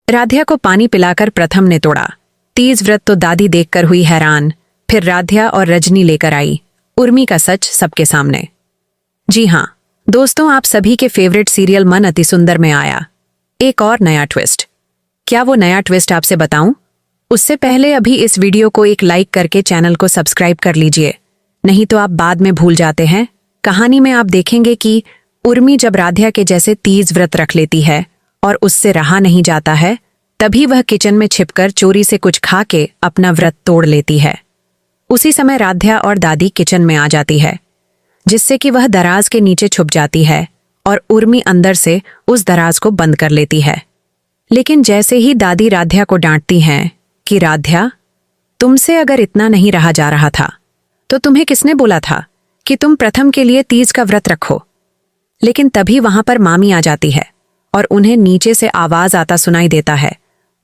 राध्या को पानी पिलाकर प्रथम ने तोड़ा। तीज व्रत तो दादी देखकर हुई हैरान। फिर राध्या और रजनी लेकर आई उर्मी का सच सबके सामने। जी हाँ दोस्तों, आप सभी के फेवरेट सीरियल मन अति सुंदर में आया एक और नया ट्विस्ट। क्या वो नया ट्विस्ट आपसे बताऊं? उससे पहले अभी इस वीडियो को एक लाइक करके चैनल को सब्सक्राइब कर लीजिए, नहीं तो आप बाद में भूल जाते हैं। कहानी में आप देखेंगे कि उर्मी जब राध्या के जैसे तीज व्रत रख लेती है और उससे रहा नहीं जाता है, तभी वह किचन में छिपकर चोरी से कुछ खा के अपना व्रत तोड़ लेती है। उसी समय राध्या और दादी किचन में आ जाती है, जिससे कि वह दराज के नीचे छुप जाती है और उर्मी अंदर से उस दराज को बंद कर लेती है। लेकिन जैसे ही दादी राध्या को डांटती हैं कि राध्या, तुमसे अगर इतना नहीं रहा जा रहा था तो तुम्हें किसने बोला था कि तुम प्रथम के लिए तीज का व्रत रखो। लेकिन तभी वहां पर मामी आ जाती है और उन्हें नीचे से आवाज आता सुनाई देता है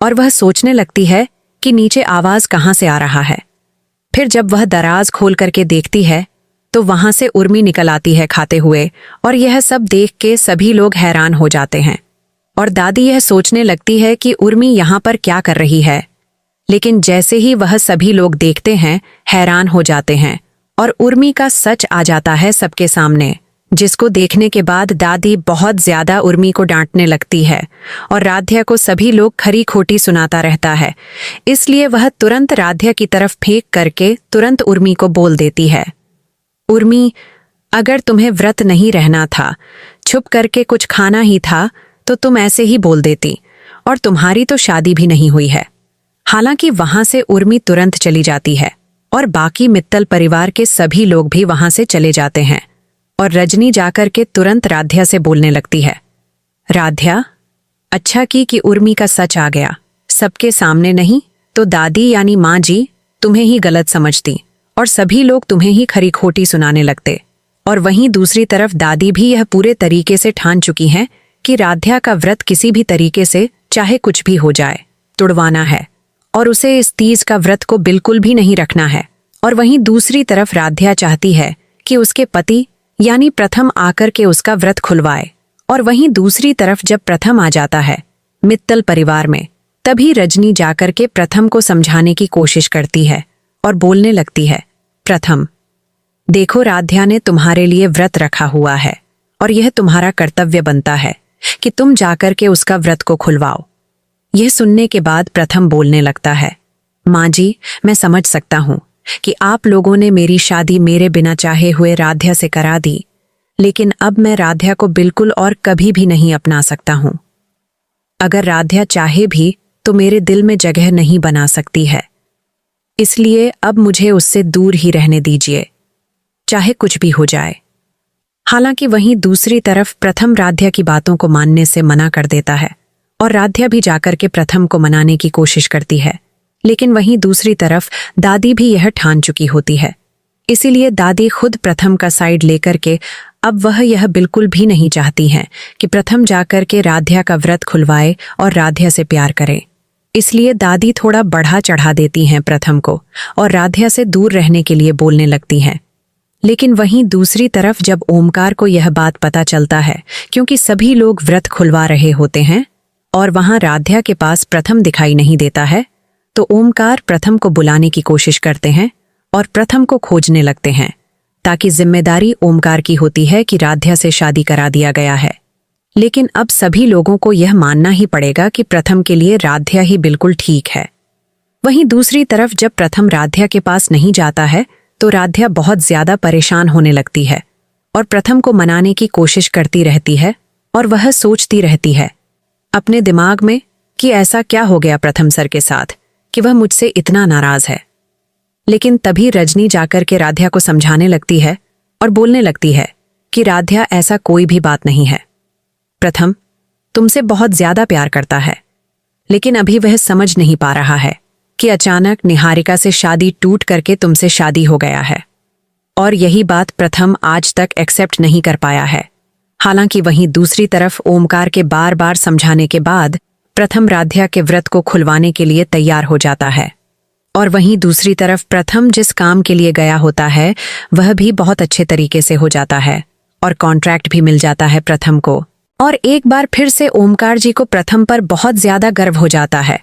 और वह सोचने लगती है कि नीचे आवाज कहां से आ रहा है। फिर जब वह दराज खोल करके देखती है तो वहां से उर्मी निकल आती है खाते हुए, और यह सब देख के सभी लोग हैरान हो जाते हैं। और दादी यह सोचने लगती है कि उर्मी यहां पर क्या कर रही है। लेकिन जैसे ही वह सभी लोग देखते हैं, हैरान हो जाते हैं और उर्मी का सच आ जाता है सबके सामने, जिसको देखने के बाद दादी बहुत ज्यादा उर्मी को डांटने लगती है और राध्या को सभी लोग खरी खोटी सुनाता रहता है। इसलिए वह तुरंत राध्या की तरफ फेंक करके तुरंत उर्मी को बोल देती है, उर्मी, अगर तुम्हें व्रत नहीं रहना था, छुप करके कुछ खाना ही था, तो तुम ऐसे ही बोल देती, और तुम्हारी तो शादी भी नहीं हुई है। हालांकि वहां से उर्मी तुरंत चली जाती है और बाकी मित्तल परिवार के सभी लोग भी वहां से चले जाते हैं। और रजनी जाकर के तुरंत राध्या से बोलने लगती है, राध्या, अच्छा की कि उर्मी का सच आ गया, सबके सामने नहीं तो दादी यानी माँ जी तुम्हें ही गलत समझती और सभी लोग तुम्हें ही खरी खोटी सुनाने लगते। और वहीं दूसरी तरफ दादी भी यह पूरे तरीके से ठान चुकी हैं कि राध्या का व्रत किसी भी तरीके से, चाहे कुछ भी हो जाए, तुड़वाना है और उसे इस तीज का व्रत को बिल्कुल भी नहीं रखना है। और वहीं दूसरी तरफ राध्या चाहती है कि उसके पति यानी प्रथम आकर के उसका व्रत खुलवाए। और वहीं दूसरी तरफ जब प्रथम आ जाता है मित्तल परिवार में, तभी रजनी जाकर के प्रथम को समझाने की कोशिश करती है और बोलने लगती है, प्रथम, देखो राध्या ने तुम्हारे लिए व्रत रखा हुआ है और यह तुम्हारा कर्तव्य बनता है कि तुम जाकर के उसका व्रत को खुलवाओ। यह सुनने के बाद प्रथम बोलने लगता है, माँ जी, मैं समझ सकता हूँ कि आप लोगों ने मेरी शादी मेरे बिना चाहे हुए राध्या से करा दी, लेकिन अब मैं राध्या को बिल्कुल और कभी भी नहीं अपना सकता हूँ। अगर राध्या चाहे भी तो मेरे दिल में जगह नहीं बना सकती है, इसलिए अब मुझे उससे दूर ही रहने दीजिए, चाहे कुछ भी हो जाए। हालांकि वहीं दूसरी तरफ प्रथम राध्या की बातों को मानने से मना कर देता है और राध्या भी जाकर के प्रथम को मनाने की कोशिश करती है। लेकिन वहीं दूसरी तरफ दादी भी यह ठान चुकी होती है, इसीलिए दादी खुद प्रथम का साइड लेकर के अब वह यह बिल्कुल भी नहीं चाहती हैं कि प्रथम जाकर के राध्या का व्रत खुलवाए और राध्या से प्यार करे। इसलिए दादी थोड़ा बढ़ा चढ़ा देती हैं प्रथम को और राध्या से दूर रहने के लिए बोलने लगती हैं। लेकिन वहीं दूसरी तरफ जब ओमकार को यह बात पता चलता है, क्योंकि सभी लोग व्रत खुलवा रहे होते हैं और वहां राध्या के पास प्रथम दिखाई नहीं देता है, तो ओमकार प्रथम को बुलाने की कोशिश करते हैं और प्रथम को खोजने लगते हैं, ताकि जिम्मेदारी ओमकार की होती है कि राध्या से शादी करा दिया गया है। लेकिन अब सभी लोगों को यह मानना ही पड़ेगा कि प्रथम के लिए राध्या ही बिल्कुल ठीक है। वहीं दूसरी तरफ जब प्रथम राध्या के पास नहीं जाता है तो राध्या बहुत ज्यादा परेशान होने लगती है और प्रथम को मनाने की कोशिश करती रहती है और वह सोचती रहती है अपने दिमाग में कि ऐसा क्या हो गया प्रथम सर के साथ कि वह मुझसे इतना नाराज है। लेकिन तभी रजनी जाकर के राध्या को समझाने लगती है और बोलने लगती है कि राध्या, ऐसा कोई भी बात नहीं है। प्रथम तुमसे बहुत ज्यादा प्यार करता है, लेकिन अभी वह समझ नहीं पा रहा है कि अचानक निहारिका से शादी टूट करके तुमसे शादी हो गया है, और यही बात प्रथम आज तक एक्सेप्ट नहीं कर पाया है। हालांकि वहीं दूसरी तरफ ओमकार के बार बार समझाने के बाद प्रथम राध्या के व्रत को खुलवाने के लिए तैयार हो जाता है। और वहीं दूसरी तरफ प्रथम जिस काम के लिए गया होता है वह भी बहुत अच्छे तरीके से हो जाता है और कॉन्ट्रैक्ट भी मिल जाता है प्रथम को। और एक बार फिर से ओमकार जी को प्रथम पर बहुत ज्यादा गर्व हो जाता है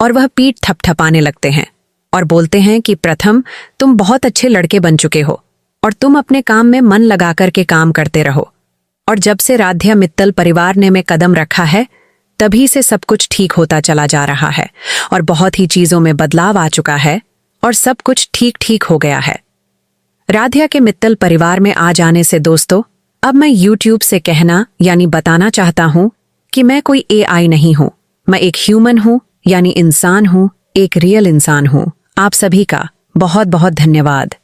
और वह पीठ थपथपाने लगते हैं और बोलते हैं कि प्रथम, तुम बहुत अच्छे लड़के बन चुके हो और तुम अपने काम में मन लगा कर के काम करते रहो। और जब से राध्या मित्तल परिवार ने में कदम रखा है तभी से सब कुछ ठीक होता चला जा रहा है और बहुत ही चीजों में बदलाव आ चुका है और सब कुछ ठीक ठीक हो गया है। राध्या के मित्तल परिवार में आ जाने से दोस्तों अब मैं YouTube से कहना यानी बताना चाहता हूं कि मैं कोई AI नहीं हूं, मैं एक ह्यूमन हूं यानी इंसान हूं, एक रियल इंसान हूं। आप सभी का बहुत बहुत धन्यवाद।